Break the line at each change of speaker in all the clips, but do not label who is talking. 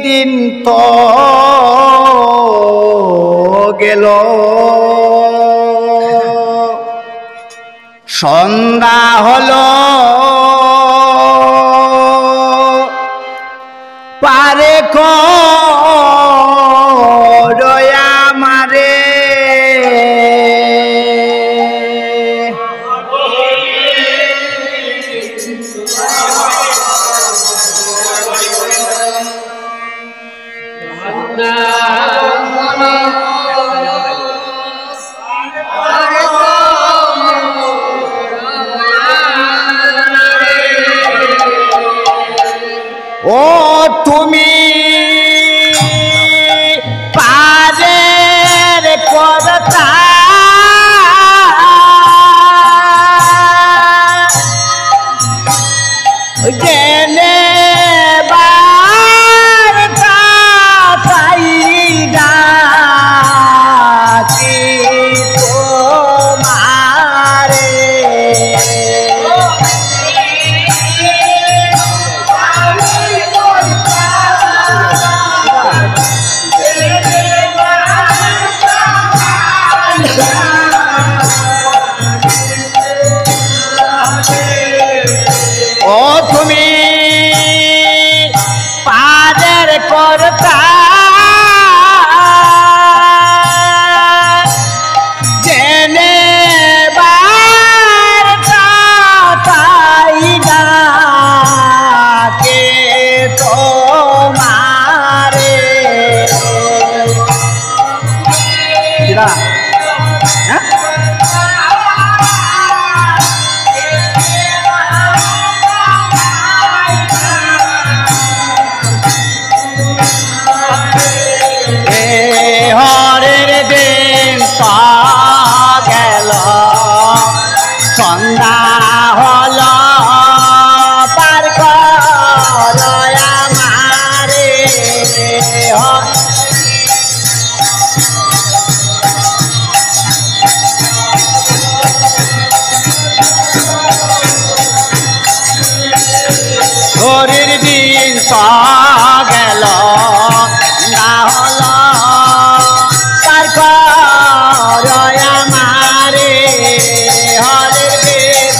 দিন তো গেল সন্ধ্যা হলো পারে করয়া মারে ও তুমি পারের করতা জেনে বার কাটাই ডাকি তোমারে ও তুমি পাদের করতা জেনে বার কাটাই ডাকে তোমারে হ্যাঁ হরের দিন গেল সন্ধ্যা হল পার করয়া মারে হরের দিন গেল না হল পার করয়া মারে হরের দিন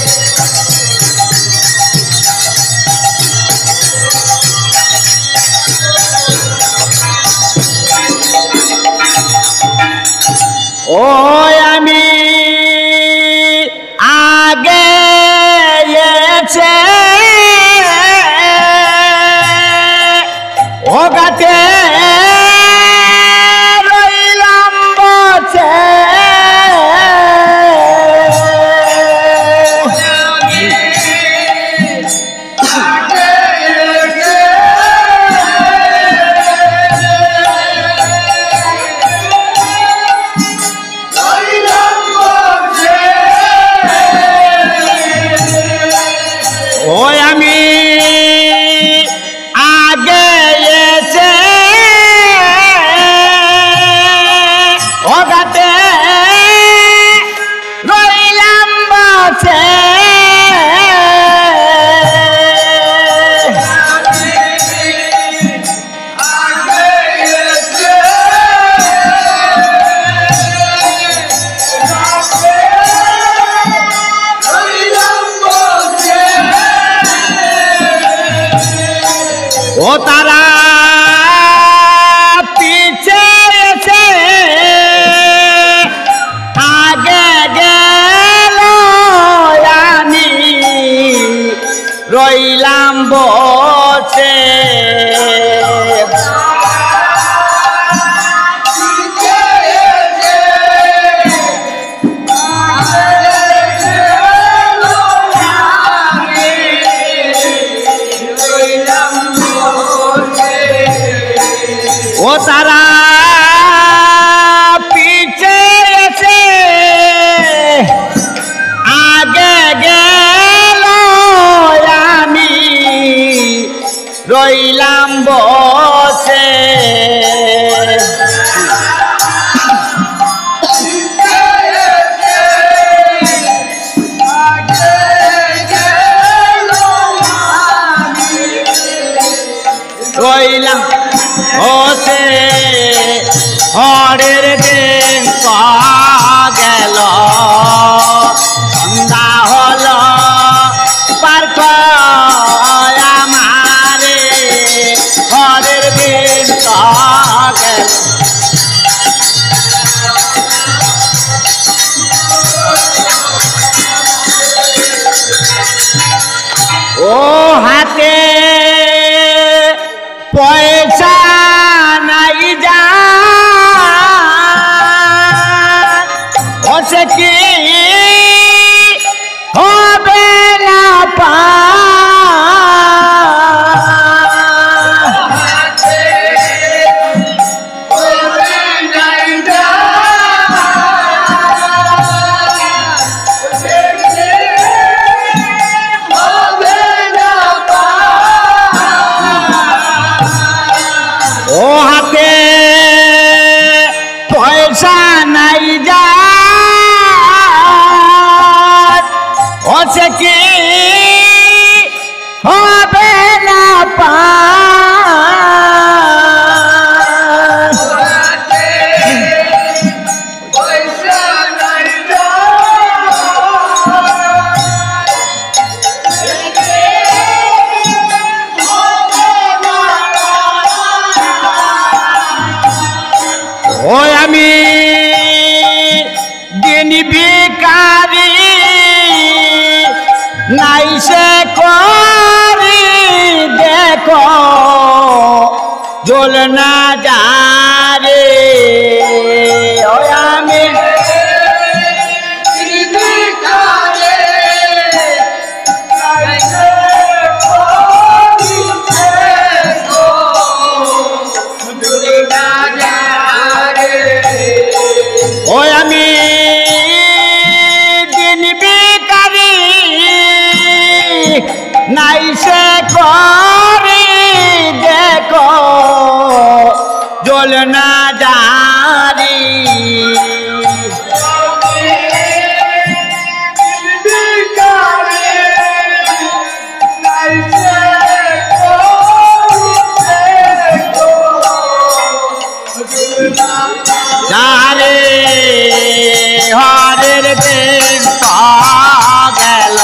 ও আমি আগে এসে ও গাতে রইলাম বসে ও আমি আগে এসে ও গাতে রইলাম বসে ও তারা পিছে এসে আগে গেল আমি রইলাম বসে ও তারা পিছে এসে আগে গেল আমি রইলাম বসে রইলাম বসে হরের দিন গেল সন্ধ্যা হলো পার আমারে হরের দিন গেল ও হাতে পয়সা নাই যা হচ্ছে কি হবে না পা ও হাতে পয়সা নাই যা হচ্ছে কি হবে না পা ওই আমি দিন ভিখারি নাই সে করি দেখো জল না যারে ওই আমি ওই আমি দিন ভিখারি নাই সে করি দেখো জল না জারি যারে হরের দিন গেল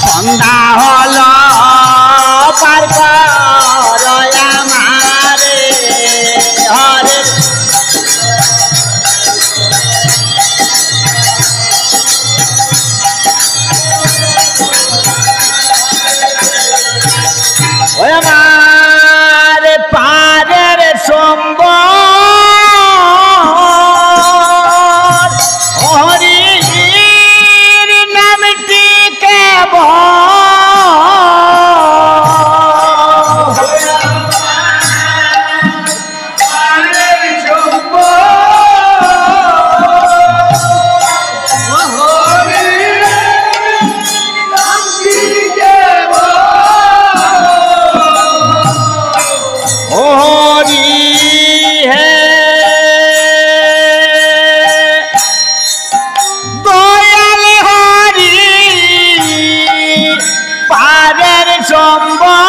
সন্ধ্যা হলো পার আমারে হরের ওই আমার পারের সম্বল হরির নামটি হরি হে দয়াল হরি পারের সম্বল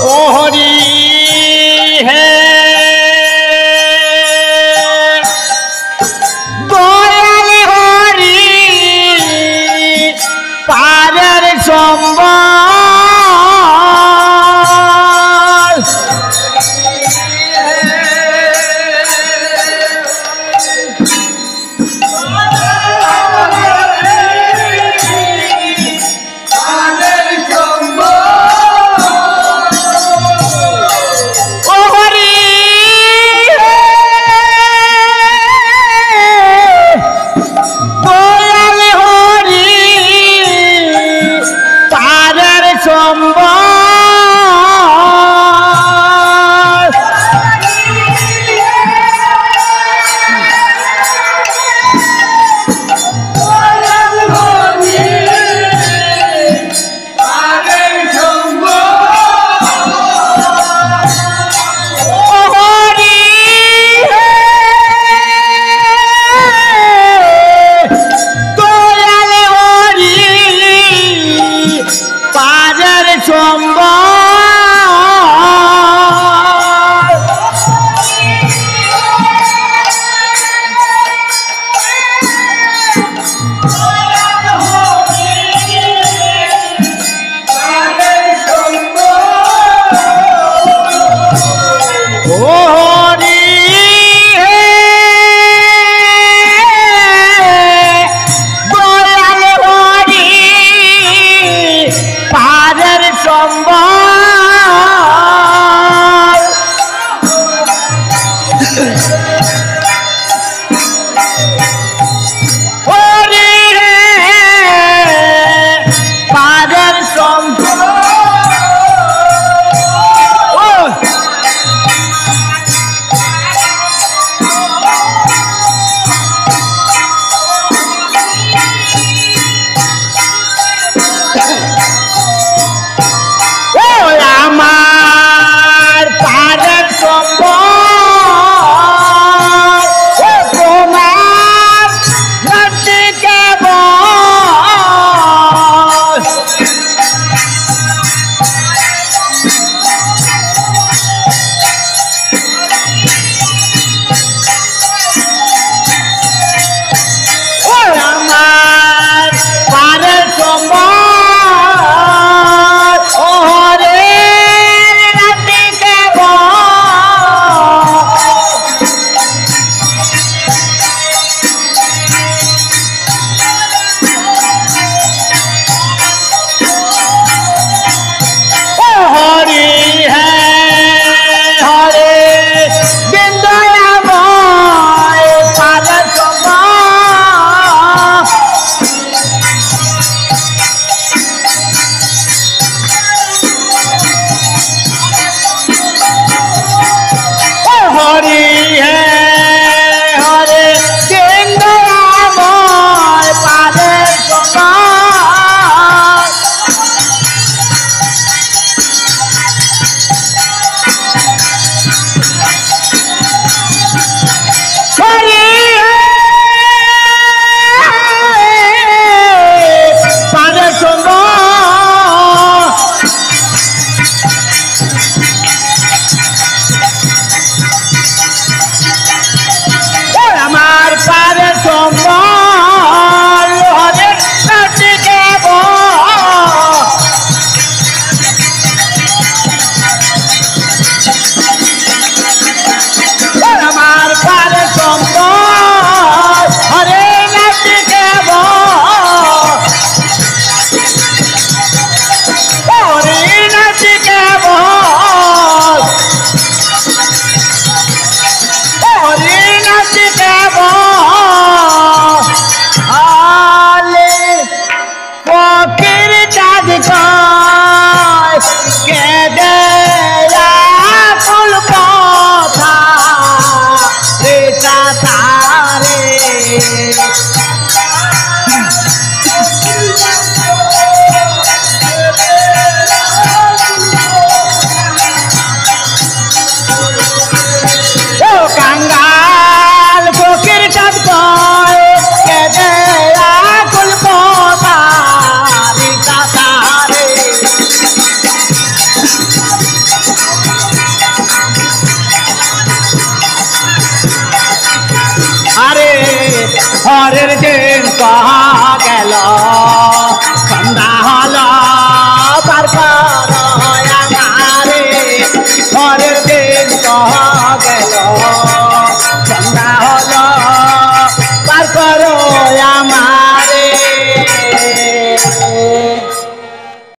ও হরি হে দয়াল হরি পারের সম্বল ও হরি দয়াল হরি কাজ কর